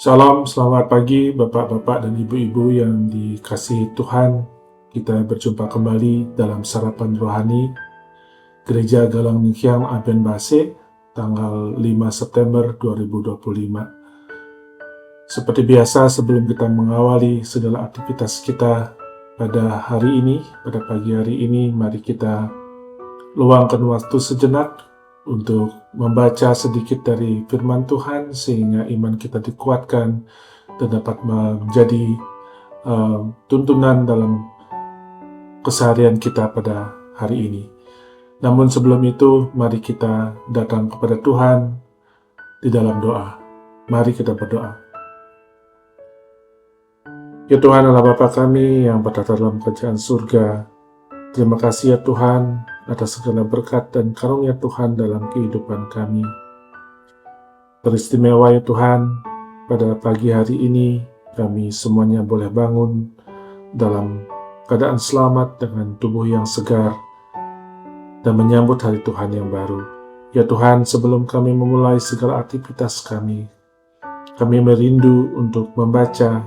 Shalom, selamat pagi Bapak-Bapak dan Ibu-Ibu yang dikasihi Tuhan. Kita berjumpa kembali dalam Sarapan Rohani Gereja Galang Ningxiang Aben Base, tanggal 5 September 2025. Seperti biasa, sebelum kita mengawali segala aktivitas kita pada hari ini, pada pagi hari ini, mari kita luangkan waktu sejenak untuk membaca sedikit dari firman Tuhan sehingga iman kita dikuatkan dan dapat menjadi tuntunan dalam keseharian kita pada hari ini. Namun sebelum itu, mari kita datang kepada Tuhan di dalam doa. Mari kita berdoa. Ya Tuhan Allah Bapa kami yang berada dalam kerajaan surga, terima kasih ya Tuhan atas segala berkat dan karunia Tuhan dalam kehidupan kami. Teristimewa ya Tuhan, pada pagi hari ini kami semuanya boleh bangun dalam keadaan selamat dengan tubuh yang segar dan menyambut hari Tuhan yang baru. Ya Tuhan, sebelum kami memulai segala aktivitas kami merindu untuk membaca,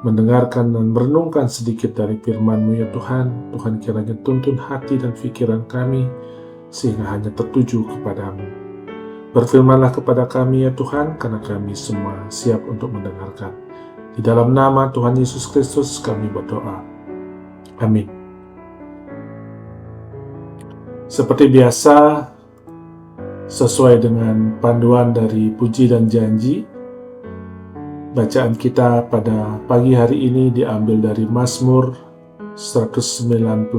mendengarkan dan merenungkan sedikit dari firman-Mu ya Tuhan. Tuhan kiranya tuntun hati dan pikiran kami sehingga hanya tertuju kepadamu. Berfirmanlah kepada kami ya Tuhan, karena kami semua siap untuk mendengarkan. Di dalam nama Tuhan Yesus Kristus kami berdoa. Amin. Seperti biasa, sesuai dengan panduan dari Puji dan Janji, bacaan kita pada pagi hari ini diambil dari Mazmur 193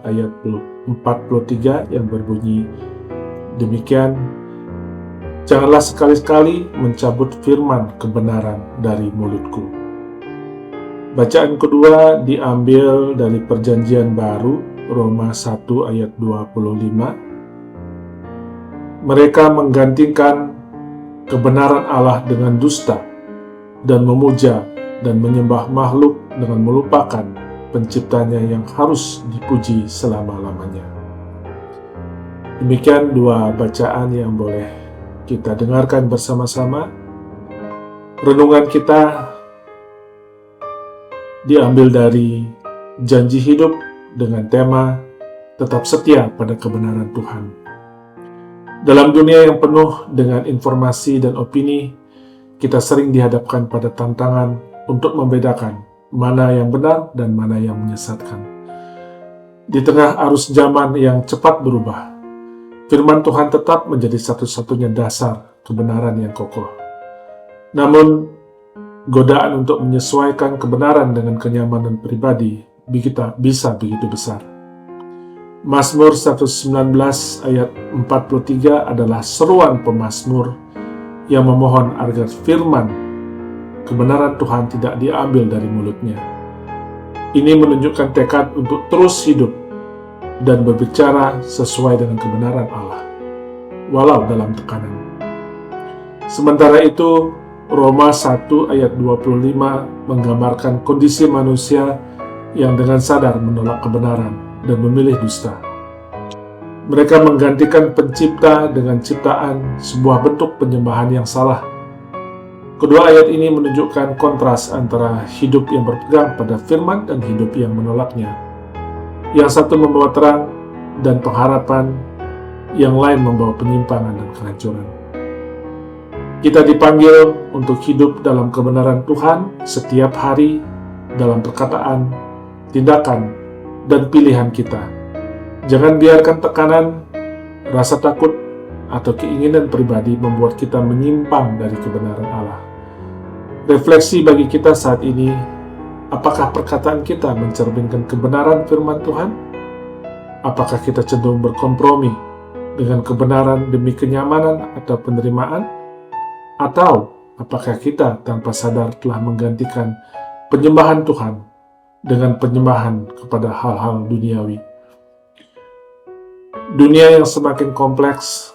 ayat 43 yang berbunyi demikian, janganlah sekali-kali mencabut firman kebenaran dari mulutku. Bacaan kedua diambil dari Perjanjian Baru, Roma 1 ayat 25. Mereka menggantikan kebenaran Allah dengan dusta dan memuja dan menyembah makhluk dengan melupakan penciptanya yang harus dipuji selama-lamanya. Demikian dua bacaan yang boleh kita dengarkan bersama-sama. Renungan kita diambil dari Janji Hidup dengan tema tetap setia pada kebenaran Tuhan. Dalam dunia yang penuh dengan informasi dan opini, kita sering dihadapkan pada tantangan untuk membedakan mana yang benar dan mana yang menyesatkan. Di tengah arus zaman yang cepat berubah, firman Tuhan tetap menjadi satu-satunya dasar kebenaran yang kokoh. Namun, godaan untuk menyesuaikan kebenaran dengan kenyamanan pribadi bisa begitu besar. Mazmur 119 ayat 43 adalah seruan pemazmur yang memohon agar firman kebenaran Tuhan tidak diambil dari mulutnya. Ini menunjukkan tekad untuk terus hidup dan berbicara sesuai dengan kebenaran Allah, walau dalam tekanan. Sementara itu, Roma 1 ayat 25 menggambarkan kondisi manusia yang dengan sadar menolak kebenaran dan memilih dusta. Mereka menggantikan pencipta dengan ciptaan, sebuah bentuk penyembahan yang salah. Kedua ayat ini menunjukkan kontras antara hidup yang berpegang pada firman dan hidup yang menolaknya. Yang satu membawa terang dan pengharapan, yang lain membawa penyimpangan dan kehancuran. Kita dipanggil untuk hidup dalam kebenaran Tuhan setiap hari dalam perkataan, tindakan, dan pilihan kita. Jangan biarkan tekanan, rasa takut, atau keinginan pribadi membuat kita menyimpang dari kebenaran Allah. Refleksi bagi kita saat ini, apakah perkataan kita mencerminkan kebenaran firman Tuhan? Apakah kita cenderung berkompromi dengan kebenaran demi kenyamanan atau penerimaan? Atau apakah kita tanpa sadar telah menggantikan penyembahan Tuhan dengan penyembahan kepada hal-hal duniawi? Dunia yang semakin kompleks,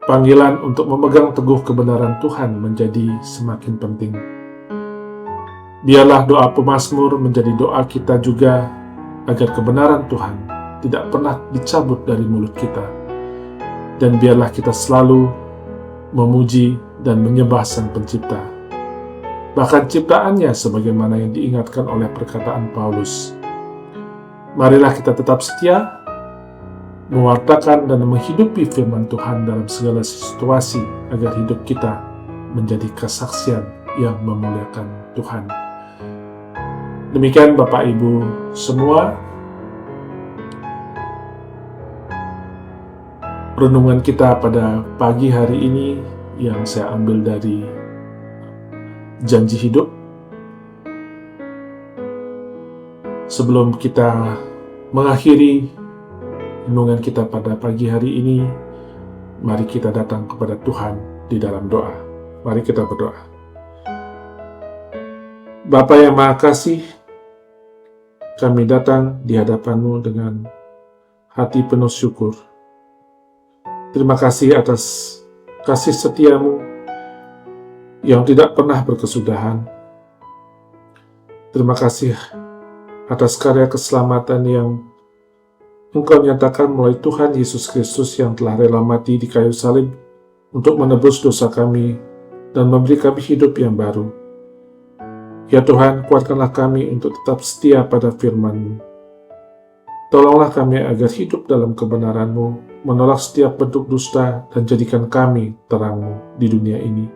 panggilan untuk memegang teguh kebenaran Tuhan menjadi semakin penting. Biarlah doa pemazmur menjadi doa kita juga, agar kebenaran Tuhan tidak pernah dicabut dari mulut kita. Dan biarlah kita selalu memuji dan menyembah Sang Pencipta bahkan ciptaannya sebagaimana yang diingatkan oleh perkataan Paulus. Marilah kita tetap setia, mewartakan dan menghidupi firman Tuhan dalam segala situasi agar hidup kita menjadi kesaksian yang memuliakan Tuhan. Demikian Bapak Ibu semua, renungan kita pada pagi hari ini yang saya ambil dari Janji Hidup. Sebelum kita mengakhiri renungan kita pada pagi hari ini, mari kita datang kepada Tuhan di dalam doa. Mari kita berdoa. Bapa yang Maha Kasih, kami datang di hadapan-Mu dengan hati penuh syukur. Terima kasih atas kasih setia-Mu yang tidak pernah berkesudahan. Terima kasih atas karya keselamatan yang Engkau nyatakan melalui Tuhan Yesus Kristus yang telah rela mati di kayu salib untuk menebus dosa kami dan memberi kami hidup yang baru. Ya Tuhan, kuatkanlah kami untuk tetap setia pada firman-Mu. Tolonglah kami agar hidup dalam kebenaran-Mu, menolak setiap bentuk dusta, dan jadikan kami terang-Mu di dunia ini.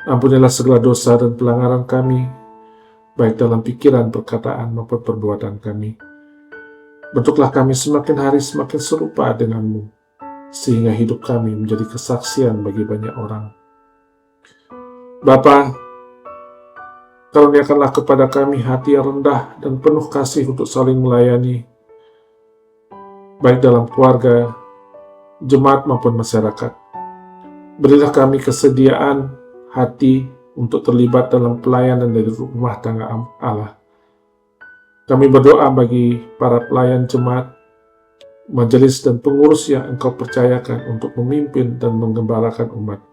Ampunilah segala dosa dan pelanggaran kami, baik dalam pikiran, perkataan, maupun perbuatan kami. Bentuklah kami semakin hari semakin serupa dengan-Mu, sehingga hidup kami menjadi kesaksian bagi banyak orang. Bapa, karuniakanlah kepada kami hati yang rendah dan penuh kasih untuk saling melayani, baik dalam keluarga, jemaat maupun masyarakat. Berilah kami kesediaan hati untuk terlibat dalam pelayanan dari rumah tangga Allah. Kami berdoa bagi para pelayan jemaat, majelis dan pengurus yang Engkau percayakan untuk memimpin dan menggembalakan umat.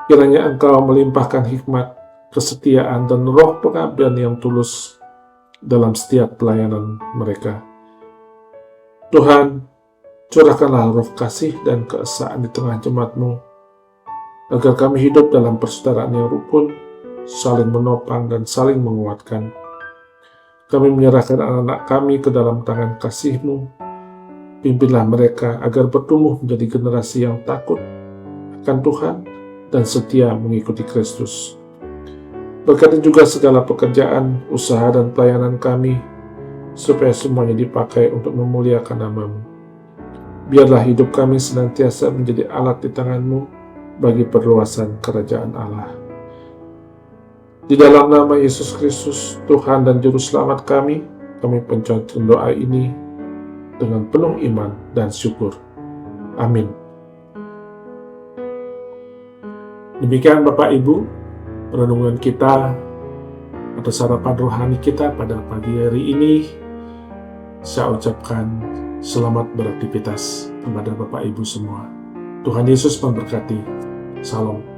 Kiranya Engkau melimpahkan hikmat, kesetiaan, dan roh pengabdian yang tulus dalam setiap pelayanan mereka. Tuhan, curahkanlah roh kasih dan keesaan di tengah jemaat-Mu, agar kami hidup dalam persaudaraan yang rukun, saling menopang dan saling menguatkan. Kami menyerahkan anak-anak kami ke dalam tangan kasih-Mu. Pimpinlah mereka agar bertumbuh menjadi generasi yang takut akan Tuhan dan setia mengikuti Kristus. Berkati juga segala pekerjaan, usaha, dan pelayanan kami, supaya semuanya dipakai untuk memuliakan nama-Mu. Biarlah hidup kami senantiasa menjadi alat di tangan-Mu bagi perluasan kerajaan Allah. Di dalam nama Yesus Kristus, Tuhan dan Juru Selamat kami pencotkan doa ini dengan penuh iman dan syukur. Amin. Demikian Bapak Ibu, renungan kita atau sarapan rohani kita pada pagi hari ini. Saya ucapkan selamat beraktivitas kepada Bapak Ibu semua. Tuhan Yesus memberkati. Salam.